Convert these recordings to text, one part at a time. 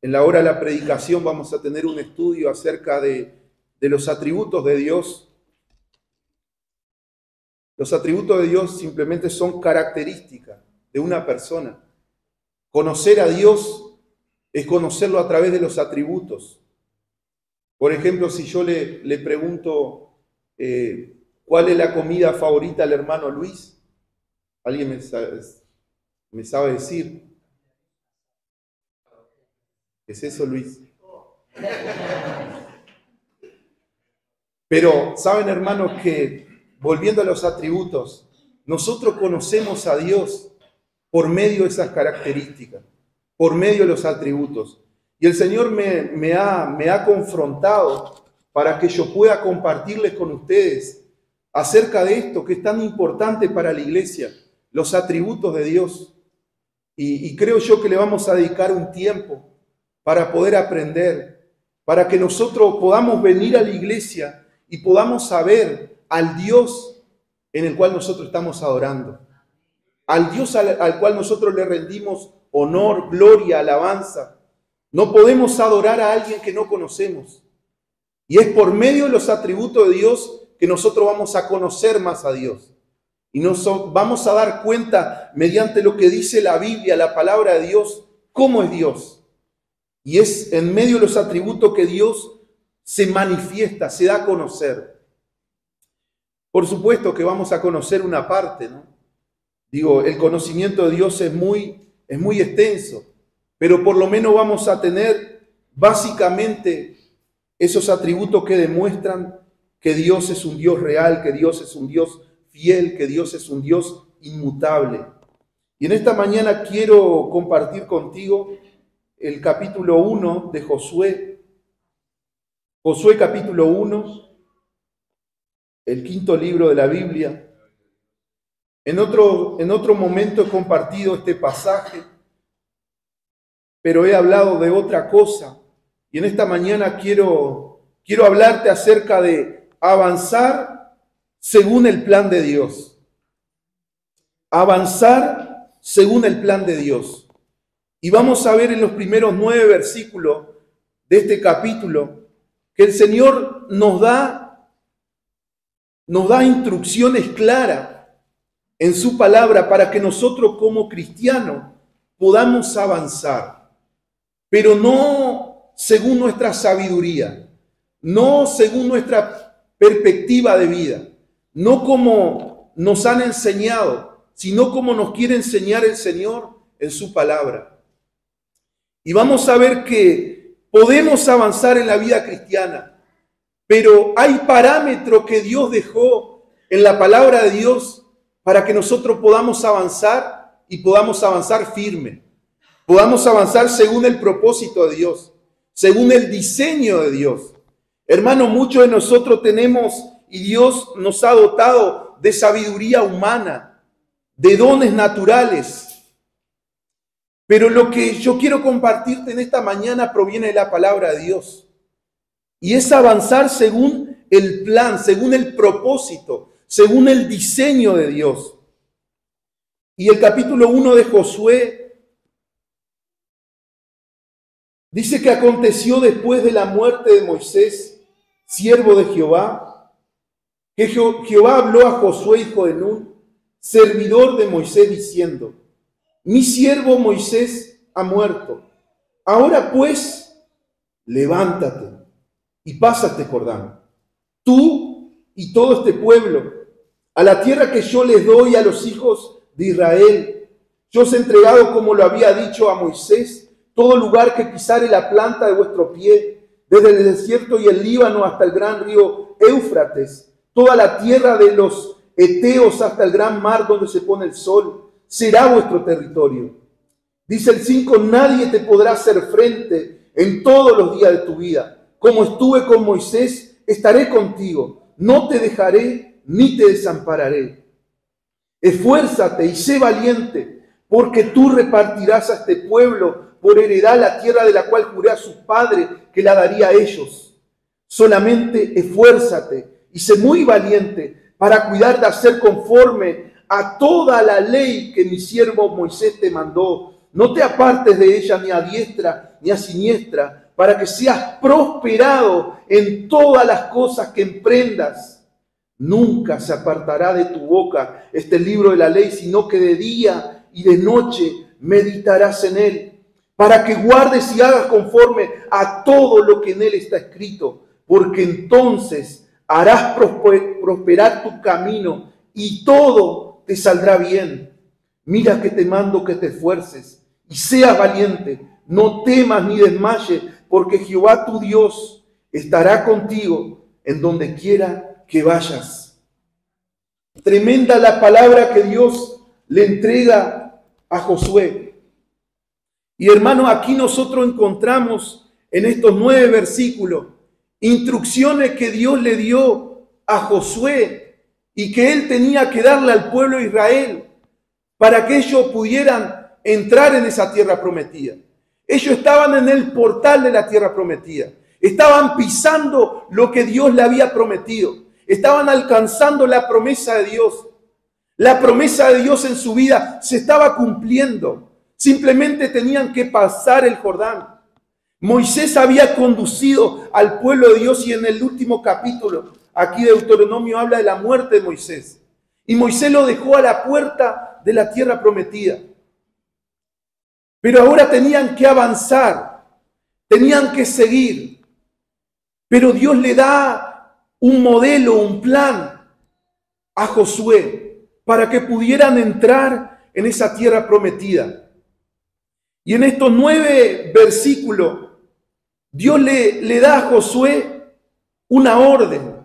En la hora de la predicación vamos a tener un estudio acerca de los atributos de Dios. Los atributos de Dios simplemente son características de una persona. Conocer a Dios es conocerlo a través de los atributos. Por ejemplo, si yo le pregunto cuál es la comida favorita del hermano Luis, ¿alguien me sabe decir? ¿Qué es eso, Luis? Pero, ¿saben, hermanos, que volviendo a los atributos, nosotros conocemos a Dios por medio de esas características, por medio de los atributos? Y el Señor me ha confrontado para que yo pueda compartirles con ustedes acerca de esto que es tan importante para la iglesia, los atributos de Dios. Y creo yo que le vamos a dedicar un tiempo para poder aprender, para que nosotros podamos venir a la iglesia y podamos saber al Dios en el cual nosotros estamos adorando, al Dios al cual nosotros le rendimos honor, gloria, alabanza. No podemos adorar a alguien que no conocemos. Y es por medio de los atributos de Dios que nosotros vamos a conocer más a Dios. Y nos vamos a dar cuenta mediante lo que dice la Biblia, la palabra de Dios, cómo es Dios. Y es en medio de los atributos que Dios se manifiesta, se da a conocer. Por supuesto que vamos a conocer una parte, ¿no? Digo, el conocimiento de Dios es muy extenso, pero por lo menos vamos a tener básicamente esos atributos que demuestran que Dios es un Dios real, que Dios es un Dios fiel, que Dios es un Dios inmutable. Y en esta mañana quiero compartir contigo el capítulo 1 de Josué. Josué capítulo 1, el quinto libro de la Biblia. En otro momento he compartido este pasaje, pero he hablado de otra cosa. Y en esta mañana quiero hablarte acerca de avanzar según el plan de Dios. Avanzar según el plan de Dios. Y vamos a ver en los primeros 9 versículos de este capítulo que el Señor nos da instrucciones claras en su palabra para que nosotros como cristianos podamos avanzar, pero no según nuestra sabiduría, no según nuestra perspectiva de vida, no como nos han enseñado, sino como nos quiere enseñar el Señor en su palabra. Y vamos a ver que podemos avanzar en la vida cristiana, pero hay parámetros que Dios dejó en la palabra de Dios para que nosotros podamos avanzar y podamos avanzar firme. Podamos avanzar según el propósito de Dios, según el diseño de Dios. Hermano, muchos de nosotros tenemos y Dios nos ha dotado de sabiduría humana, de dones naturales. Pero lo que yo quiero compartirte en esta mañana proviene de la palabra de Dios. Y es avanzar según el plan, según el propósito, según el diseño de Dios. Y el capítulo 1 de Josué dice que aconteció después de la muerte de Moisés, siervo de Jehová, que Jehová habló a Josué, hijo de Nun, servidor de Moisés, diciendo: mi siervo Moisés ha muerto. Ahora pues, levántate y pasa este Jordán, tú y todo este pueblo, a la tierra que yo les doy a los hijos de Israel. Yo os he entregado, como lo había dicho a Moisés, todo lugar que pisare la planta de vuestro pie, desde el desierto y el Líbano hasta el gran río Éufrates, toda la tierra de los Eteos hasta el gran mar donde se pone el sol, será vuestro territorio. Dice el 5, nadie te podrá hacer frente en todos los días de tu vida. Como estuve con Moisés, estaré contigo. No te dejaré ni te desampararé. Esfuérzate y sé valiente, porque tú repartirás a este pueblo por heredad la tierra de la cual juré a sus padres que la daría a ellos. Solamente esfuérzate y sé muy valiente para cuidar de hacer conforme a toda la ley que mi siervo Moisés te mandó. no te apartes de ella ni a diestra ni a siniestra, para que seas prosperado en todas las cosas que emprendas. Nunca se apartará de tu boca este libro de la ley, sino que de día y de noche meditarás en él, para que guardes y hagas conforme a todo lo que en él está escrito, porque entonces harás prosperar tu camino y todo te saldrá bien. Mira que te mando que te esfuerces y seas valiente, no temas ni desmayes, porque Jehová tu Dios estará contigo en donde quiera que vayas. Tremenda la palabra que Dios le entrega a Josué. Y hermano, aquí nosotros encontramos en estos 9 versículos instrucciones que Dios le dio a Josué y que él tenía que darle al pueblo de Israel para que ellos pudieran entrar en esa tierra prometida. Ellos estaban en el portal de la tierra prometida. Estaban pisando lo que Dios le había prometido. Estaban alcanzando la promesa de Dios. La promesa de Dios en su vida se estaba cumpliendo. Simplemente tenían que pasar el Jordán. Moisés había conducido al pueblo de Dios, y en el último capítulo, aquí de Deuteronomio, habla de la muerte de Moisés. Y Moisés lo dejó a la puerta de la tierra prometida. Pero ahora tenían que avanzar, tenían que seguir. Pero Dios le da un modelo, un plan a Josué para que pudieran entrar en esa tierra prometida. Y en estos 9 versículos, Dios le da a Josué una orden,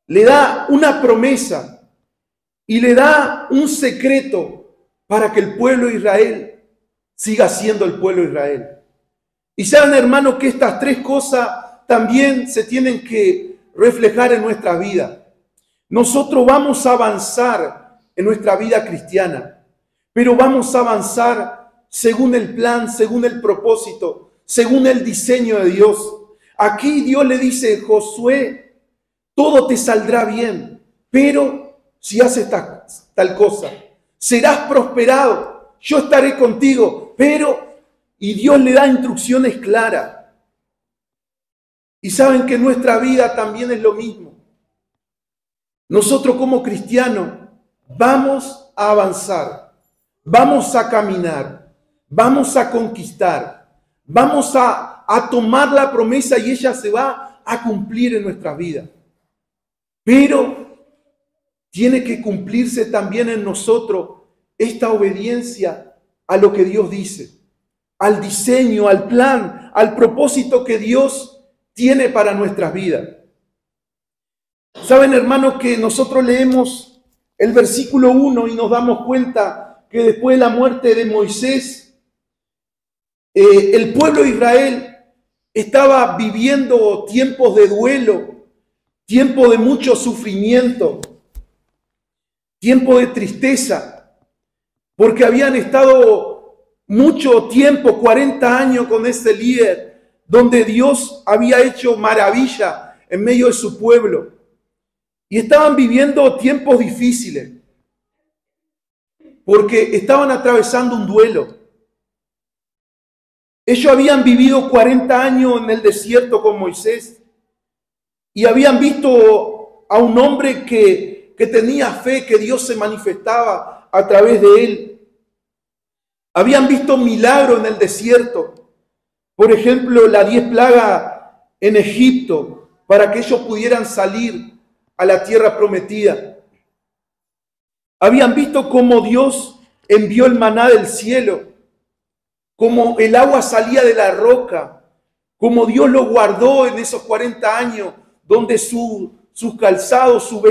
le da una promesa y le da un secreto para que el pueblo de Israel siga siendo el pueblo de Israel. Y saben, hermanos, que estas 3 cosas también se tienen que reflejar en nuestra vida. Nosotros vamos a avanzar en nuestra vida cristiana, pero vamos a avanzar según el plan, según el propósito, según el diseño de Dios. Aquí Dios le dice: Josué, todo te saldrá bien, pero si haces tal cosa, serás prosperado, yo estaré contigo, pero, y Dios le da instrucciones claras. Y saben que nuestra vida también es lo mismo. Nosotros como cristianos vamos a avanzar, vamos a caminar, vamos a conquistar, vamos a tomar la promesa y ella se va a cumplir en nuestra vida. Pero tiene que cumplirse también en nosotros esta obediencia a lo que Dios dice, al diseño, al plan, al propósito que Dios tiene para nuestras vidas. Saben, hermanos, que nosotros leemos el versículo 1 y nos damos cuenta que después de la muerte de Moisés, el pueblo de Israel estaba viviendo tiempos de duelo, tiempos de mucho sufrimiento, tiempo de tristeza, porque habían estado mucho tiempo, 40 años con ese líder, donde Dios había hecho maravilla en medio de su pueblo. Y estaban viviendo tiempos difíciles, porque estaban atravesando un duelo. Ellos habían vivido 40 años en el desierto con Moisés y habían visto a un hombre que tenía fe, que Dios se manifestaba a través de él. Habían visto milagros en el desierto. Por ejemplo, las 10 plagas en Egipto, para que ellos pudieran salir a la tierra prometida. Habían visto cómo Dios envió el maná del cielo, cómo el agua salía de la roca, cómo Dios lo guardó en esos 40 años, donde sus calzados, su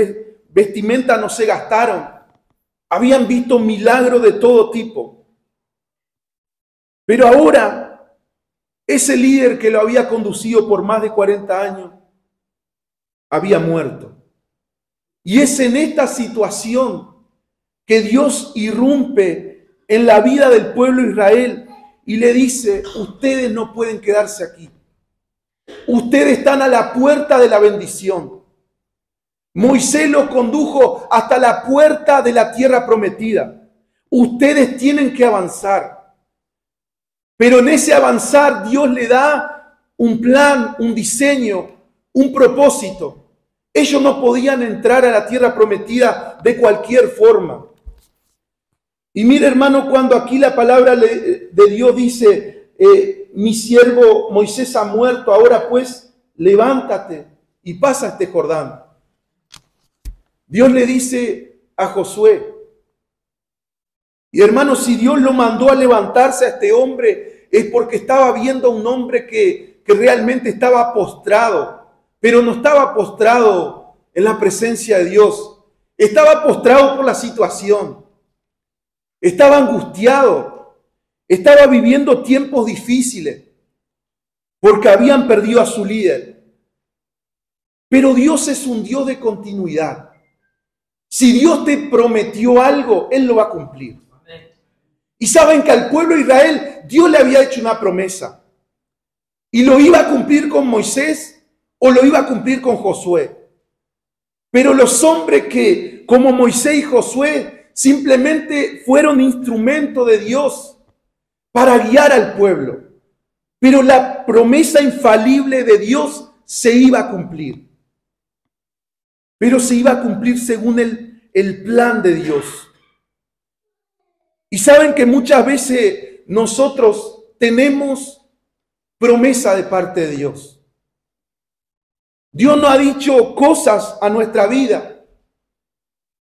vestimenta no se gastaron. Habían visto milagros de todo tipo. Pero ahora, ese líder que lo había conducido por más de 40 años, había muerto. Y es en esta situación que Dios irrumpe en la vida del pueblo de Israel y le dice: ustedes no pueden quedarse aquí. Ustedes están a la puerta de la bendición. Moisés los condujo hasta la puerta de la tierra prometida. Ustedes tienen que avanzar. Pero en ese avanzar Dios le da un plan, un diseño, un propósito. Ellos no podían entrar a la tierra prometida de cualquier forma. Y mire, hermano, cuando aquí la palabra de Dios dice, mi siervo Moisés ha muerto, ahora pues levántate y pasa este Jordán. Dios le dice a Josué, y hermano, si Dios lo mandó a levantarse a este hombre, es porque estaba viendo a un hombre que realmente estaba postrado, pero no estaba postrado en la presencia de Dios. Estaba postrado por la situación. Estaba angustiado. Estaba viviendo tiempos difíciles porque habían perdido a su líder. Pero Dios es un Dios de continuidad. Si Dios te prometió algo, Él lo va a cumplir. Y saben que al pueblo de Israel Dios le había hecho una promesa. Y lo iba a cumplir con Moisés o lo iba a cumplir con Josué. Pero los hombres que, como Moisés y Josué, simplemente fueron instrumento de Dios para guiar al pueblo. Pero la promesa infalible de Dios se iba a cumplir. Pero se iba a cumplir según el plan de Dios. Y saben que muchas veces nosotros tenemos promesa de parte de Dios. Dios nos ha dicho cosas a nuestra vida.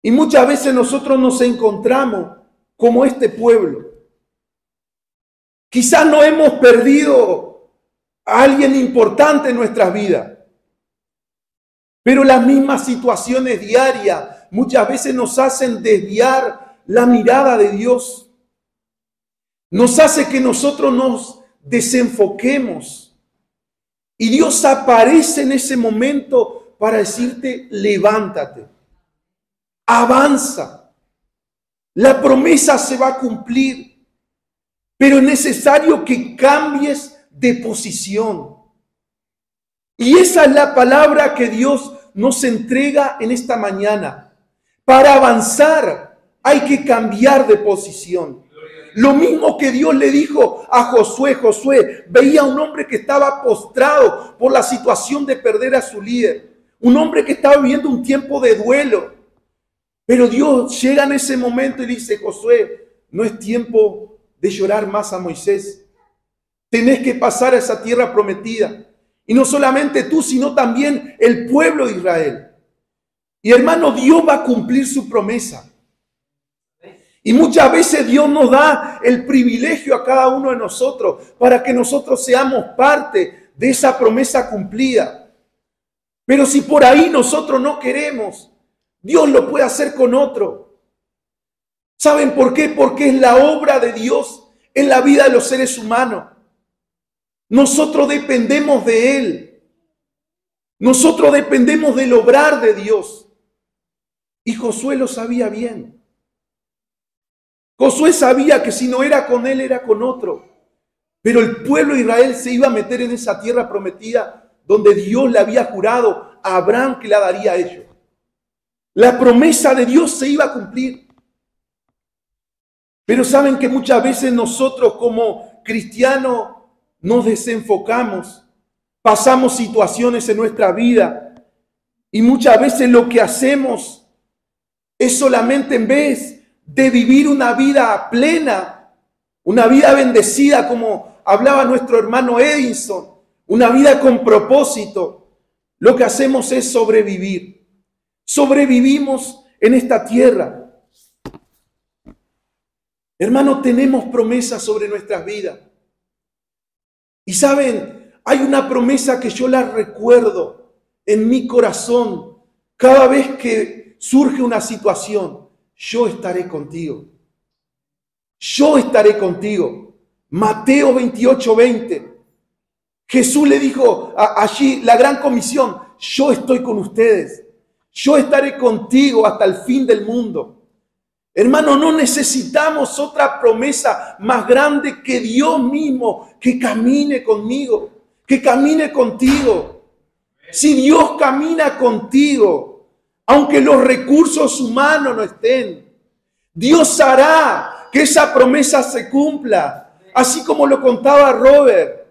Y muchas veces nosotros nos encontramos como este pueblo. Quizás no hemos perdido a alguien importante en nuestras vidas. Pero las mismas situaciones diarias muchas veces nos hacen desviar la mirada de Dios. Nos hace que nosotros nos desenfoquemos. Y Dios aparece en ese momento para decirte, levántate, avanza. La promesa se va a cumplir, pero es necesario que cambies de posición. Y esa es la palabra que Dios nos entrega en esta mañana. Para avanzar hay que cambiar de posición. Lo mismo que Dios le dijo a Josué. Josué veía a un hombre que estaba postrado por la situación de perder a su líder. Un hombre que estaba viviendo un tiempo de duelo. Pero Dios llega en ese momento y dice, Josué, no es tiempo de llorar más a Moisés. Tenés que pasar a esa tierra prometida. Y no solamente tú, sino también el pueblo de Israel. Y hermano, Dios va a cumplir su promesa. Y muchas veces Dios nos da el privilegio a cada uno de nosotros para que nosotros seamos parte de esa promesa cumplida. Pero si por ahí nosotros no queremos, Dios lo puede hacer con otro. ¿Saben por qué? Porque es la obra de Dios en la vida de los seres humanos. Nosotros dependemos de Él. Nosotros dependemos del obrar de Dios. Y Josué lo sabía bien. Josué sabía que si no era con él, era con otro. Pero el pueblo de Israel se iba a meter en esa tierra prometida donde Dios le había jurado a Abraham que la daría a ellos. La promesa de Dios se iba a cumplir. Pero saben que muchas veces nosotros como cristianos nos desenfocamos, pasamos situaciones en nuestra vida y muchas veces lo que hacemos es solamente, en vez de vivir una vida plena, una vida bendecida, como hablaba nuestro hermano Edison, una vida con propósito, lo que hacemos es sobrevivir. Sobrevivimos en esta tierra. Hermanos, tenemos promesas sobre nuestras vidas. Y saben, hay una promesa que yo la recuerdo en mi corazón cada vez que surge una situación. Yo estaré contigo. Yo estaré contigo. Mateo 28:20. Jesús le dijo allí la gran comisión, yo estoy con ustedes. Yo estaré contigo hasta el fin del mundo. Hermano, no necesitamos otra promesa más grande que Dios mismo que camine conmigo, que camine contigo. Si Dios camina contigo, aunque los recursos humanos no estén, Dios hará que esa promesa se cumpla. Así como lo contaba Robert,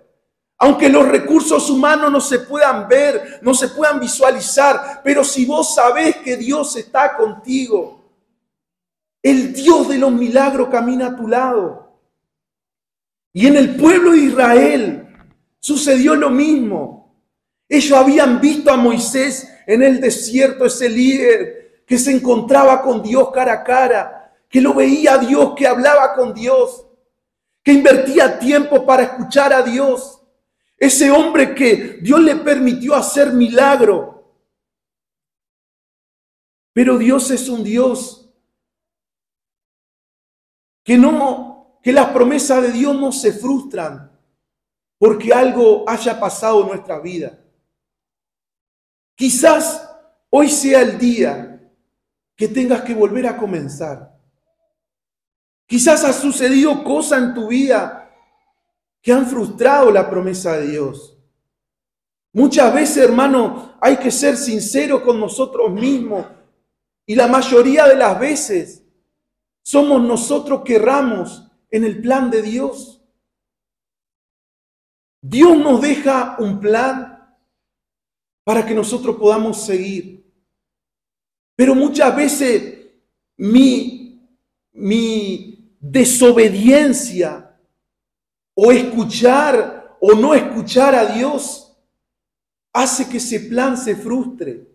aunque los recursos humanos no se puedan ver, no se puedan visualizar, pero si vos sabés que Dios está contigo, el Dios de los milagros camina a tu lado. Y en el pueblo de Israel sucedió lo mismo. Ellos habían visto a Moisés en el desierto, ese líder que se encontraba con Dios cara a cara, que lo veía a Dios, que hablaba con Dios, que invertía tiempo para escuchar a Dios. Ese hombre que Dios le permitió hacer milagro. Pero Dios es un Dios que las promesas de Dios no se frustran porque algo haya pasado en nuestra vida. Quizás hoy sea el día que tengas que volver a comenzar. Quizás ha sucedido cosas en tu vida que han frustrado la promesa de Dios. Muchas veces, hermano, hay que ser sinceros con nosotros mismos. Y la mayoría de las veces somos nosotros que erramos en el plan de Dios. Dios nos deja un plan para que nosotros podamos seguir. Pero muchas veces mi desobediencia o escuchar o no escuchar a Dios hace que ese plan se frustre.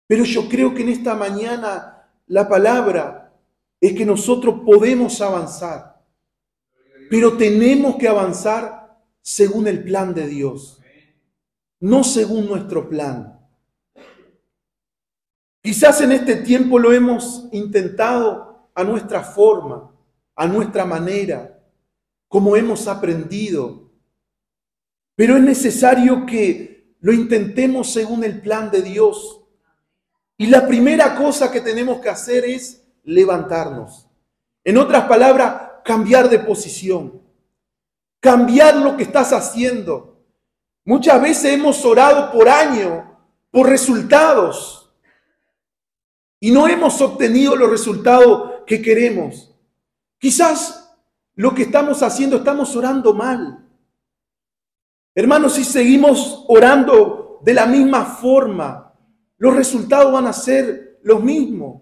Pero yo creo que en esta mañana la palabra es que nosotros podemos avanzar, pero tenemos que avanzar según el plan de Dios, no según nuestro plan. Quizás en este tiempo lo hemos intentado a nuestra forma, a nuestra manera, como hemos aprendido. Pero es necesario que lo intentemos según el plan de Dios. Y la primera cosa que tenemos que hacer es levantarnos. En otras palabras, cambiar de posición. Cambiar lo que estás haciendo. Muchas veces hemos orado por años, por resultados. Y no hemos obtenido los resultados que queremos. Quizás lo que estamos haciendo, estamos orando mal. Hermanos, si seguimos orando de la misma forma, los resultados van a ser los mismos.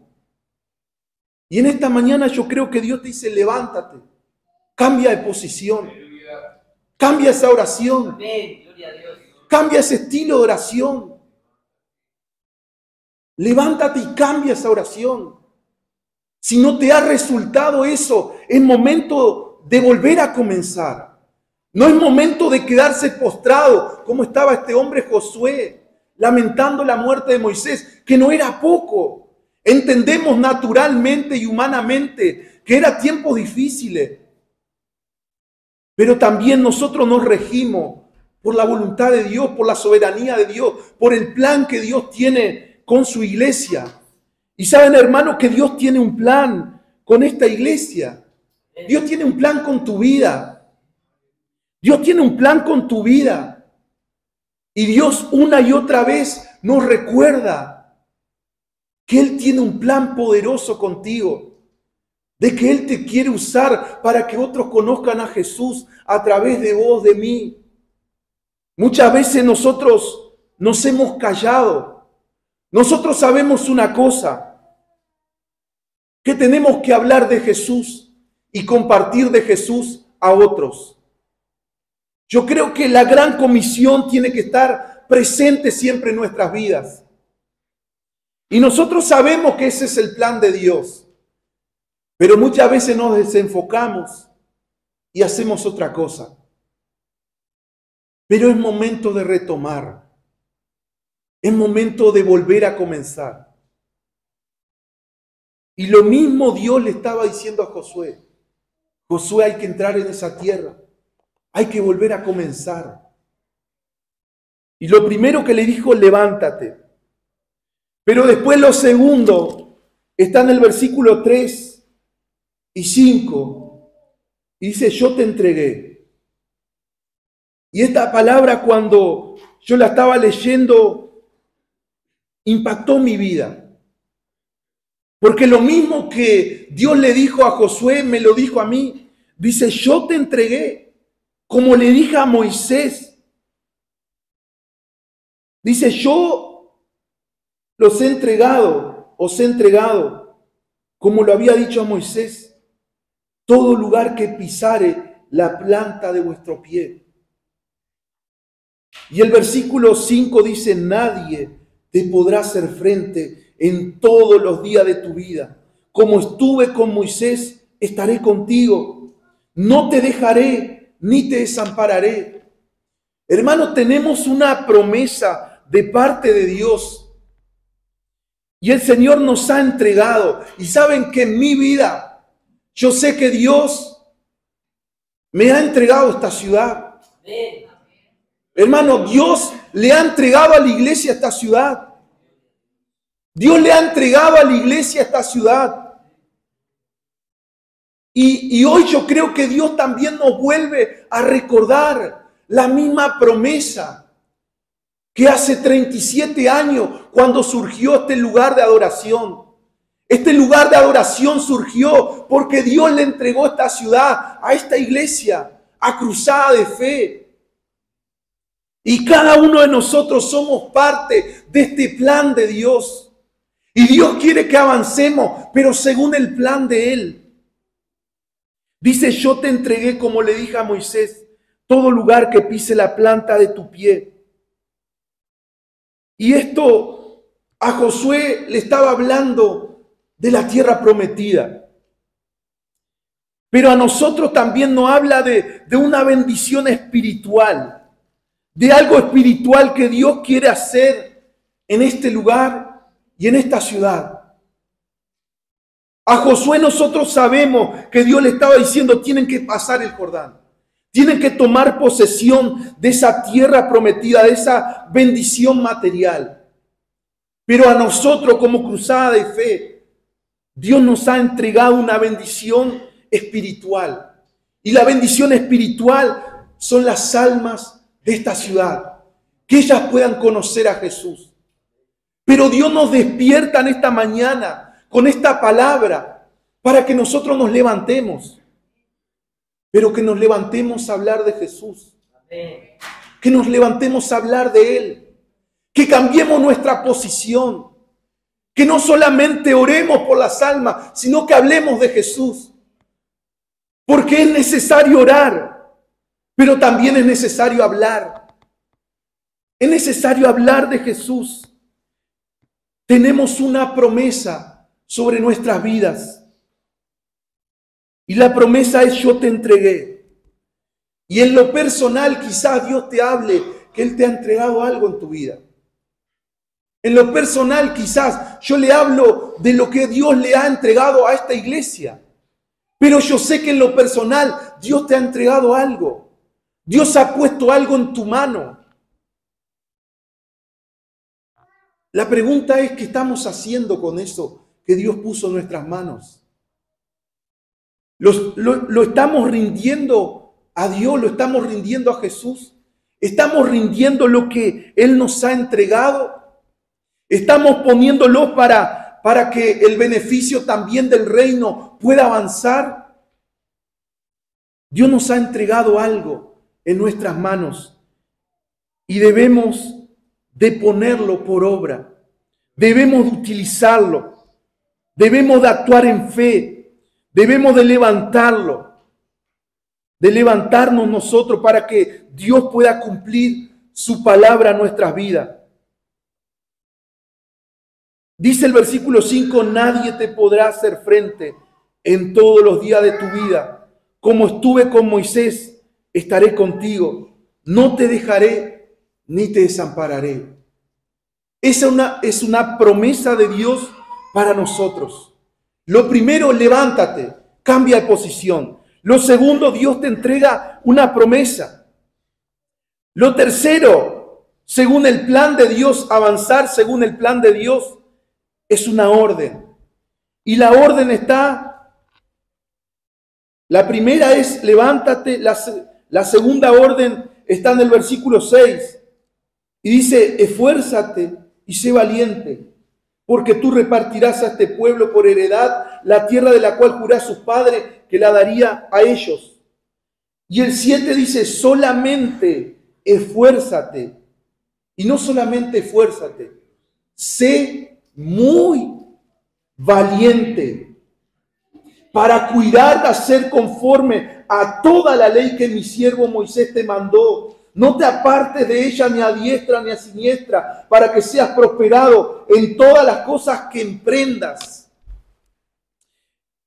Y en esta mañana yo creo que Dios te dice, levántate, cambia de posición, cambia esa oración, cambia ese estilo de oración. Levántate y cambia esa oración. Si no te ha resultado eso, es momento de volver a comenzar. No es momento de quedarse postrado, como estaba este hombre Josué, lamentando la muerte de Moisés, que no era poco. Entendemos naturalmente y humanamente que eran tiempos difíciles. Pero también nosotros nos regimos por la voluntad de Dios, por la soberanía de Dios, por el plan que Dios tiene con su iglesia. Y saben, hermanos, que Dios tiene un plan con esta iglesia. Dios tiene un plan con tu vida. Dios tiene un plan con tu vida. Y Dios una y otra vez nos recuerda que Él tiene un plan poderoso contigo. De que Él te quiere usar para que otros conozcan a Jesús a través de vos, de mí. Muchas veces nosotros nos hemos callado. Nosotros sabemos una cosa, que tenemos que hablar de Jesús y compartir de Jesús a otros. Yo creo que la gran comisión tiene que estar presente siempre en nuestras vidas. Y nosotros sabemos que ese es el plan de Dios, pero muchas veces nos desenfocamos y hacemos otra cosa. Pero es momento de retomar. Es momento de volver a comenzar. Y lo mismo Dios le estaba diciendo a Josué. Josué, hay que entrar en esa tierra. Hay que volver a comenzar. Y lo primero que le dijo, levántate. Pero después lo segundo está en el versículo 3 y 5. Y dice, yo te entregué. Y esta palabra cuando yo la estaba leyendo, impactó mi vida. Porque lo mismo que Dios le dijo a Josué, me lo dijo a mí. Dice, yo te entregué, como le dije a Moisés. Dice, yo os he entregado, como lo había dicho a Moisés, todo lugar que pisare la planta de vuestro pie. Y el versículo 5 dice, nadie te podrá hacer frente en todos los días de tu vida. Como estuve con Moisés, estaré contigo. No te dejaré ni te desampararé. Hermanos, tenemos una promesa de parte de Dios. Y el Señor nos ha entregado. Y saben que en mi vida, yo sé que Dios me ha entregado esta ciudad. Hermano, Dios le ha entregado a la iglesia esta ciudad. Dios le ha entregado a la iglesia esta ciudad. Y hoy yo creo que Dios también nos vuelve a recordar la misma promesa que hace 37 años cuando surgió este lugar de adoración. Este lugar de adoración surgió porque Dios le entregó esta ciudad a esta iglesia, a Cruzada de Fe. Y cada uno de nosotros somos parte de este plan de Dios. Y Dios quiere que avancemos, pero según el plan de Él. Dice, yo te entregué, como le dije a Moisés, todo lugar que pise la planta de tu pie. Y esto a Josué le estaba hablando de la tierra prometida. Pero a nosotros también nos habla de una bendición espiritual, de algo espiritual que Dios quiere hacer en este lugar y en esta ciudad. A Josué nosotros sabemos que Dios le estaba diciendo, tienen que pasar el Jordán. Tienen que tomar posesión de esa tierra prometida, de esa bendición material. Pero a nosotros como Cruzada de Fe, Dios nos ha entregado una bendición espiritual. Y la bendición espiritual son las almas de esta ciudad. Que ellas puedan conocer a Jesús. Pero Dios nos despierta en esta mañana con esta palabra para que nosotros nos levantemos. Pero que nos levantemos a hablar de Jesús. Que nos levantemos a hablar de Él. Que cambiemos nuestra posición. Que no solamente oremos por las almas, sino que hablemos de Jesús. Porque es necesario orar, pero también es necesario hablar. Es necesario hablar de Jesús. Tenemos una promesa sobre nuestras vidas. Y la promesa es, yo te entregué. Y en lo personal quizás Dios te hable que Él te ha entregado algo en tu vida. En lo personal quizás yo le hablo de lo que Dios le ha entregado a esta iglesia. Pero yo sé que en lo personal Dios te ha entregado algo. Dios ha puesto algo en tu mano. La pregunta es, ¿qué estamos haciendo con eso que Dios puso en nuestras manos? ¿Lo estamos rindiendo a Dios? ¿Lo estamos rindiendo a Jesús? ¿Estamos rindiendo lo que Él nos ha entregado? ¿Estamos poniéndolo para que el beneficio también del reino pueda avanzar? Dios nos ha entregado algo en nuestras manos y debemos de ponerlo por obra. Debemos de utilizarlo. Debemos de actuar en fe. Debemos de levantarlo, de levantarnos nosotros para que Dios pueda cumplir su palabra en nuestras vidas. Dice el versículo 5, nadie te podrá hacer frente en todos los días de tu vida. Como estuve con Moisés, estaré contigo. No te dejaré ni te desampararé. Esa es una promesa de Dios para nosotros. Lo primero, levántate, cambia de posición. Lo segundo, Dios te entrega una promesa. Lo tercero, según el plan de Dios, avanzar según el plan de Dios, es una orden. Y la orden está, la primera es levántate, la segunda orden está en el versículo 6. Y dice, esfuérzate y sé valiente, porque tú repartirás a este pueblo por heredad la tierra de la cual juró a sus padres que la daría a ellos. Y el 7 dice, solamente esfuérzate. Y no solamente esfuérzate, sé muy valiente para cuidar de hacer conforme a toda la ley que mi siervo Moisés te mandó. No te apartes de ella ni a diestra ni a siniestra, para que seas prosperado en todas las cosas que emprendas.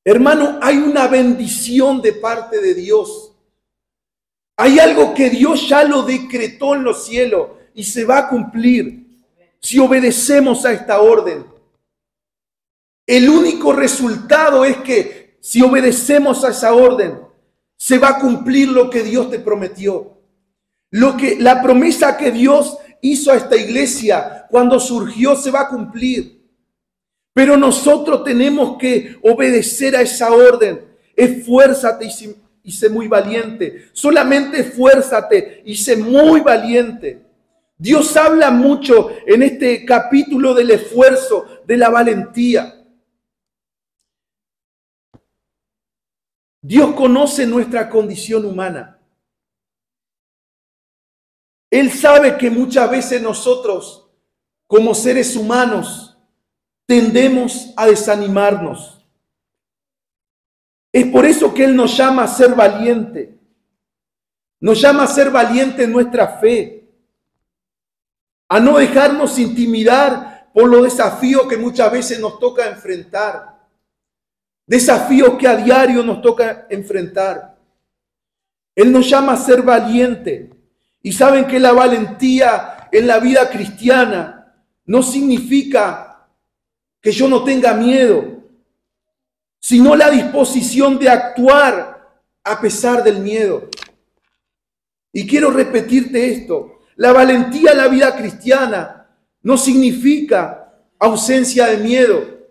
Hermano, hay una bendición de parte de Dios. Hay algo que Dios ya lo decretó en los cielos y se va a cumplir si obedecemos a esta orden. El único resultado es que si obedecemos a esa orden, se va a cumplir lo que Dios te prometió. La promesa que Dios hizo a esta iglesia cuando surgió se va a cumplir. Pero nosotros tenemos que obedecer a esa orden. Esfuérzate y sé muy valiente. Solamente esfuérzate y sé muy valiente. Dios habla mucho en este capítulo del esfuerzo, de la valentía. Dios conoce nuestra condición humana. Él sabe que muchas veces nosotros, como seres humanos, tendemos a desanimarnos. Es por eso que Él nos llama a ser valiente. Nos llama a ser valiente en nuestra fe. A no dejarnos intimidar por los desafíos que muchas veces nos toca enfrentar. Desafíos que a diario nos toca enfrentar. Él nos llama a ser valiente. Y saben que la valentía en la vida cristiana no significa que yo no tenga miedo, sino la disposición de actuar a pesar del miedo. Y quiero repetirte esto. La valentía en la vida cristiana no significa ausencia de miedo,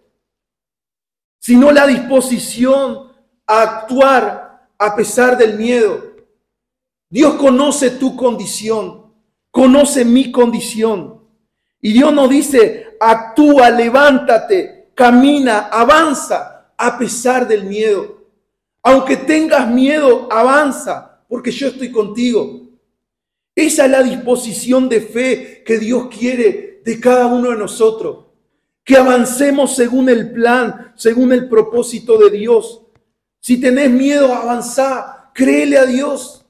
sino la disposición a actuar a pesar del miedo. Dios conoce tu condición, conoce mi condición. Y Dios nos dice, actúa, levántate, camina, avanza a pesar del miedo. Aunque tengas miedo, avanza, porque yo estoy contigo. Esa es la disposición de fe que Dios quiere de cada uno de nosotros. Que avancemos según el plan, según el propósito de Dios. Si tenés miedo, avanzá, créele a Dios.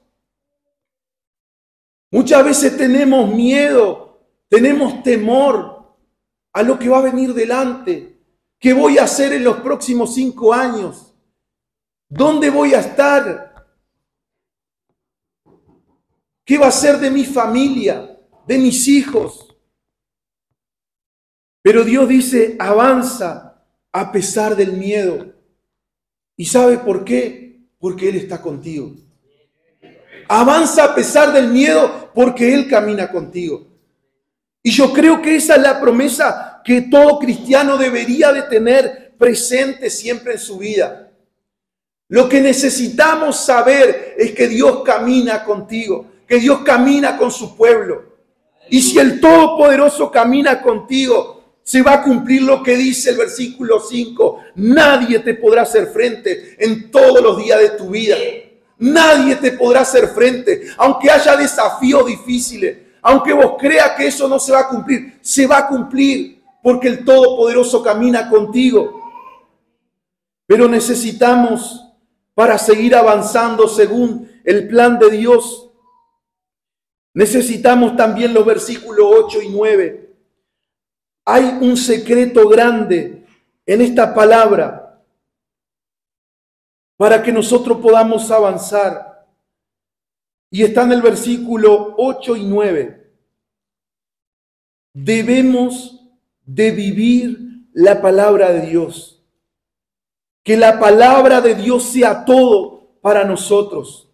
Muchas veces tenemos miedo, tenemos temor a lo que va a venir delante. ¿Qué voy a hacer en los próximos 5 años? ¿Dónde voy a estar? ¿Qué va a ser de mi familia, de mis hijos? Pero Dios dice, avanza a pesar del miedo. ¿Y sabe por qué? Porque Él está contigo. Avanza a pesar del miedo porque Él camina contigo. Y yo creo que esa es la promesa que todo cristiano debería de tener presente siempre en su vida. Lo que necesitamos saber es que Dios camina contigo, que Dios camina con su pueblo. Y si el Todopoderoso camina contigo, se va a cumplir lo que dice el versículo 5. Nadie te podrá hacer frente en todos los días de tu vida. Nadie te podrá hacer frente, aunque haya desafíos difíciles, aunque vos creas que eso no se va a cumplir, se va a cumplir porque el Todopoderoso camina contigo. Pero necesitamos, para seguir avanzando según el plan de Dios, necesitamos también los versículos 8 y 9. Hay un secreto grande en esta palabra para que nosotros podamos avanzar. Y está en el versículo 8 y 9. Debemos de vivir la palabra de Dios. Que la palabra de Dios sea todo para nosotros.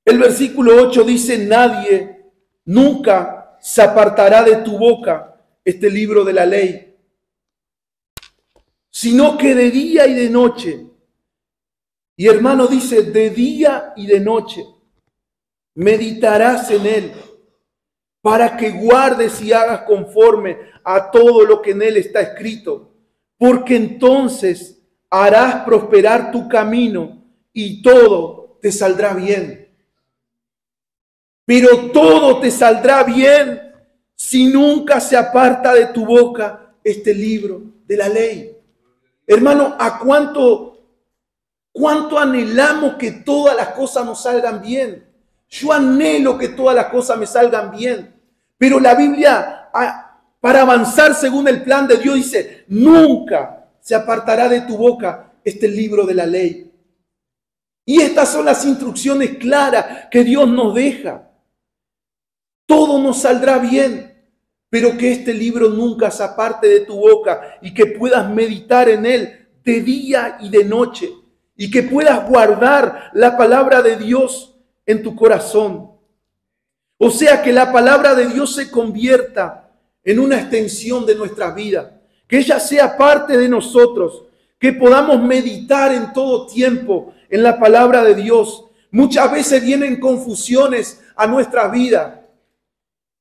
El versículo 8 dice, nadie nunca se apartará de tu boca este libro de la ley, sino que de día y de noche. Y hermano dice, de día y de noche meditarás en él, para que guardes y hagas conforme a todo lo que en él está escrito, porque entonces harás prosperar tu camino y todo te saldrá bien. Pero todo te saldrá bien si nunca se aparta de tu boca este libro de la ley. Hermano, ¿a cuánto anhelamos que todas las cosas nos salgan bien? Yo anhelo que todas las cosas me salgan bien. Pero la Biblia, para avanzar según el plan de Dios, dice, nunca se apartará de tu boca este libro de la ley. Y estas son las instrucciones claras que Dios nos deja. Todo nos saldrá bien, pero que este libro nunca se aparte de tu boca y que puedas meditar en él de día y de noche y que puedas guardar la palabra de Dios en tu corazón. O sea, que la palabra de Dios se convierta en una extensión de nuestra vida, que ella sea parte de nosotros, que podamos meditar en todo tiempo en la palabra de Dios. Muchas veces vienen confusiones a nuestra vida.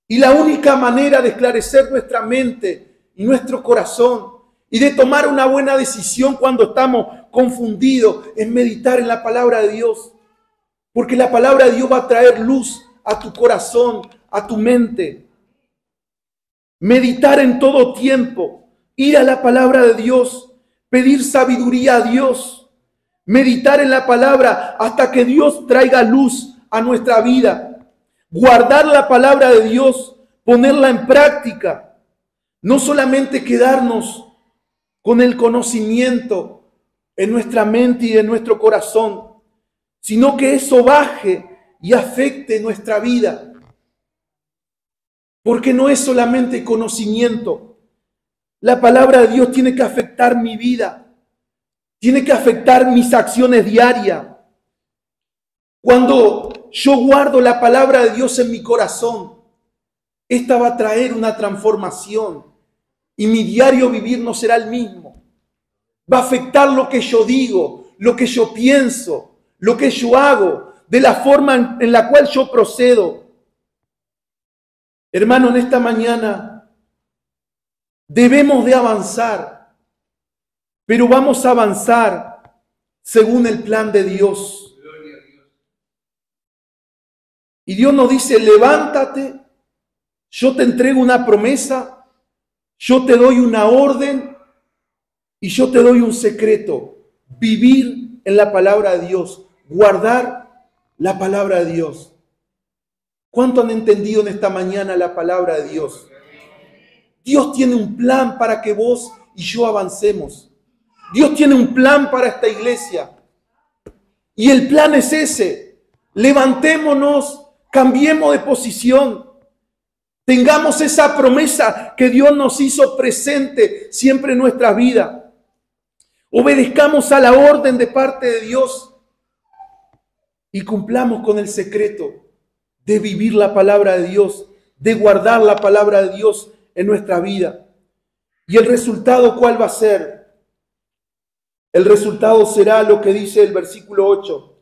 Y la única manera de esclarecer nuestra mente y nuestro corazón y de tomar una buena decisión cuando estamos confundidos es meditar en la palabra de Dios. Porque la palabra de Dios va a traer luz a tu corazón, a tu mente. Meditar en todo tiempo, ir a la palabra de Dios, pedir sabiduría a Dios, meditar en la palabra hasta que Dios traiga luz a nuestra vida. Guardar la palabra de Dios, ponerla en práctica. No solamente quedarnos con el conocimiento en nuestra mente y en nuestro corazón, sino que eso baje y afecte nuestra vida. Porque no es solamente conocimiento. La palabra de Dios tiene que afectar mi vida. Tiene que afectar mis acciones diarias. Cuando yo guardo la palabra de Dios en mi corazón, esta va a traer una transformación y mi diario vivir no será el mismo. Va a afectar lo que yo digo, lo que yo pienso, lo que yo hago, de la forma en la cual yo procedo. Hermano, en esta mañana debemos de avanzar, pero vamos a avanzar según el plan de Dios. Y Dios nos dice, levántate, yo te entrego una promesa, yo te doy una orden y yo te doy un secreto. Vivir en la palabra de Dios, guardar la palabra de Dios. ¿Cuánto han entendido en esta mañana la palabra de Dios? Dios tiene un plan para que vos y yo avancemos. Dios tiene un plan para esta iglesia. Y el plan es ese. Levantémonos. Cambiemos de posición. Tengamos esa promesa que Dios nos hizo presente siempre en nuestra vida. Obedezcamos a la orden de parte de Dios y cumplamos con el secreto de vivir la palabra de Dios, de guardar la palabra de Dios en nuestra vida. ¿Y el resultado cuál va a ser? El resultado será lo que dice el versículo 8.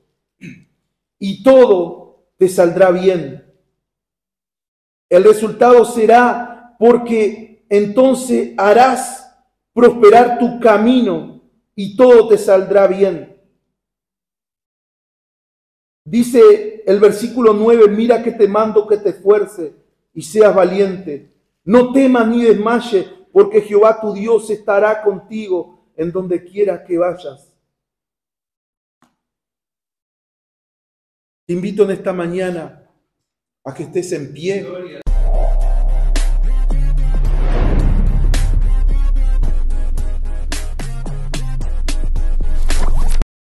Y todo te saldrá bien. El resultado será porque entonces harás prosperar tu camino y todo te saldrá bien. Dice el versículo 9, mira que te mando que te esfuerces y seas valiente. No temas ni desmayes, porque Jehová tu Dios estará contigo en donde quiera que vayas. Te invito en esta mañana a que estés en pie.